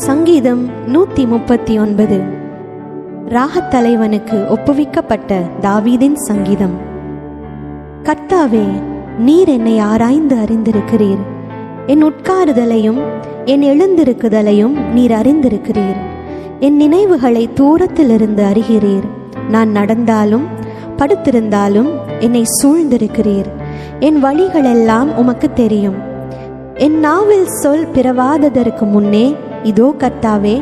சங்கீதம் 139. ராகத்தலைவனுக்கு ஒப்புவிக்கப்பட்ட தாவீதின் சங்கீதம். கர்த்தாவே, நீர் என்னை ஆராய்ந்து அறிந்திருக்கிறீர். என் உட்காருதலையும் என் எழுந்திருக்குதலையும் நீர் அறிந்திருக்கிறீர். என் நினைவுகளை தூரத்திலிருந்து அறிகிறீர். நான் நடந்தாலும் படுத்திருந்தாலும் என்னை சூழ்ந்திருக்கிறீர். என் வழிகளெல்லாம் உமக்கு தெரியும். என் நாவில் சொல் பிறவாததற்கு முன்னே இதோ கர்த்தாவே,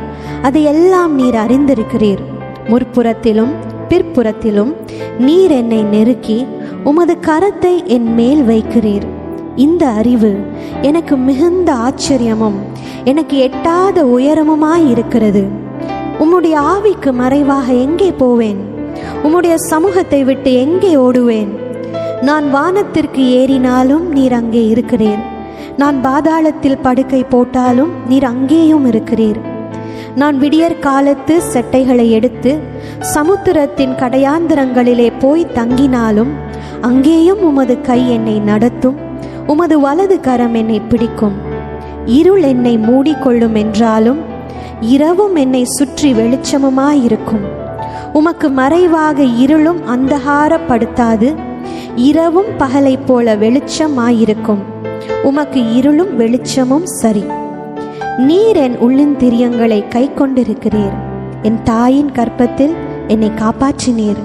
அதையெல்லாம் நீர் அறிந்திருக்கிறீர். முற்புறத்திலும் பிற்புறத்திலும் நீர் என்னை நெருக்கி உமது கரத்தை என் மேல் வைக்கிறீர். இந்த அறிவு எனக்கு மிகுந்த ஆச்சரியமும் எனக்கு எட்டாத உயரமுமாயிருக்கிறது. உம்முடைய ஆவிக்கு மறைவாக எங்கே போவேன்? உம்முடைய சமூகத்தை விட்டு எங்கே ஓடுவேன்? நான் வானத்திற்கு ஏறினாலும் நீர் அங்கே இருக்கிறீர். நான் பாதாளத்தில் படுக்கை போட்டாலும் நீர் அங்கேயும் இருக்கிறீர். நான் விடியற் காலத்து செட்டைகளை எடுத்து சமுத்திரத்தின் கடையாந்திரங்களிலே போய் தங்கினாலும் அங்கேயும் உமது கை என்னை நடத்தும். உமது வலது கரம் என்னை பிடிக்கும். இருள் என்னை மூடிக்கொள்ளும் என்றாலும் இரவும் என்னை சுற்றி வெளிச்சமுமாயிருக்கும். உமக்கு மறைவாக இருளும் அந்தகாரப்படுத்தாது. இரவும் பகலை போல வெளிச்சமாயிருக்கும். உமக்கு இருளும் வெளிச்சமும் சரி. நீர் என் உள்ளிந்திரியங்களை கை கொண்டிருக்கிறீர். என் தாயின் கற்பத்தில் என்னை காப்பாற்றினீர்.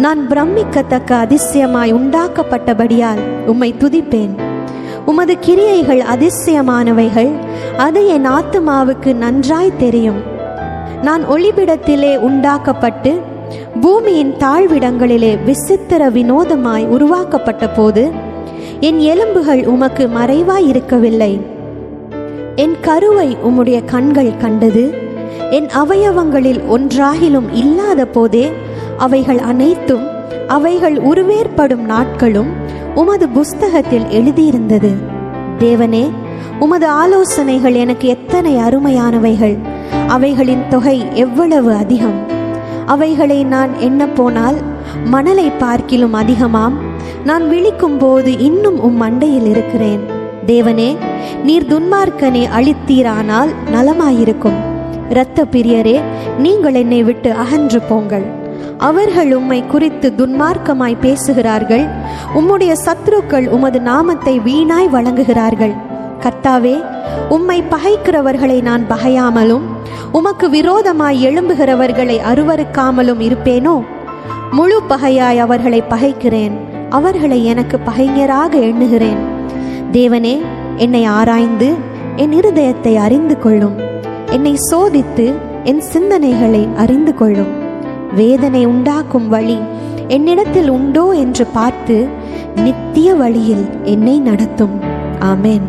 நான் பிரமிக்கத்தக்க அதிசயமாய் உண்டாக்கப்பட்டபடியால் உம்மை துதிப்பேன். உமது கிரியைகள் அதிசயமானவைகள், அது என் ஆத்துமாவுக்கு நன்றாய் தெரியும். நான் ஒளிபிடத்திலே உண்டாக்கப்பட்டு பூமியின் தாழ்விடங்களிலே விசித்திர வினோதமாய் உருவாக்கப்பட்ட போது என் எலும்புகள் உமக்கு மறைவாய் இருக்கவில்லை. என் கருவை உம்முடைய கண்கள் கண்டது. என் அவயவங்களில் ஒன்றாகிலும் இல்லாத போதே அவைகள் அனைத்தும், அவைகள் உருவேற்படும் நாட்களும் உமது புஸ்தகத்தில் எழுதியிருந்தது. தேவனே, உமது ஆலோசனைகள் எனக்கு எத்தனை அருமையானவைகள்! அவைகளின் தொகை எவ்வளவு அதிகம்! அவைகளை நான் எண்ண போனால் மணலை பார்க்கிலும் அதிகமாம். நான் விழிக்கும் போது இன்னும் உம் மண்டையில் இருக்கிறேன். தேவனே, நீர் துன்மார்க்கனை அழித்தீரானால் நலமாயிருக்கும். இரத்த பிரியரே, நீங்கள் என்னை விட்டு அகன்று போங்கள். அவர்கள் உம்மை குறித்து துன்மார்க்கமாய் பேசுகிறார்கள். உம்முடைய சத்துருக்கள் உமது நாமத்தை வீணாய் வழங்குகிறார்கள். கர்த்தாவே, உம்மை பகைக்கிறவர்களை நான் பகையாமலும் உமக்கு விரோதமாய் எழும்புகிறவர்களை அருவருக்காமலும் இருப்பேனோ? முழு பகையாய் அவர்களை பகைக்கிறேன். அவர்களை எனக்கு பகைஞராக எண்ணுகிறேன். தேவனே, என்னை ஆராய்ந்து என் இருதயத்தை அறிந்து கொள்ளும். என்னை சோதித்து என் சிந்தனைகளை அறிந்து கொள்ளும். வேதனை உண்டாக்கும் வழி என்னிடத்தில் உண்டோ என்று பார்த்து நித்திய வழியில் என்னை நடத்தும். ஆமென்.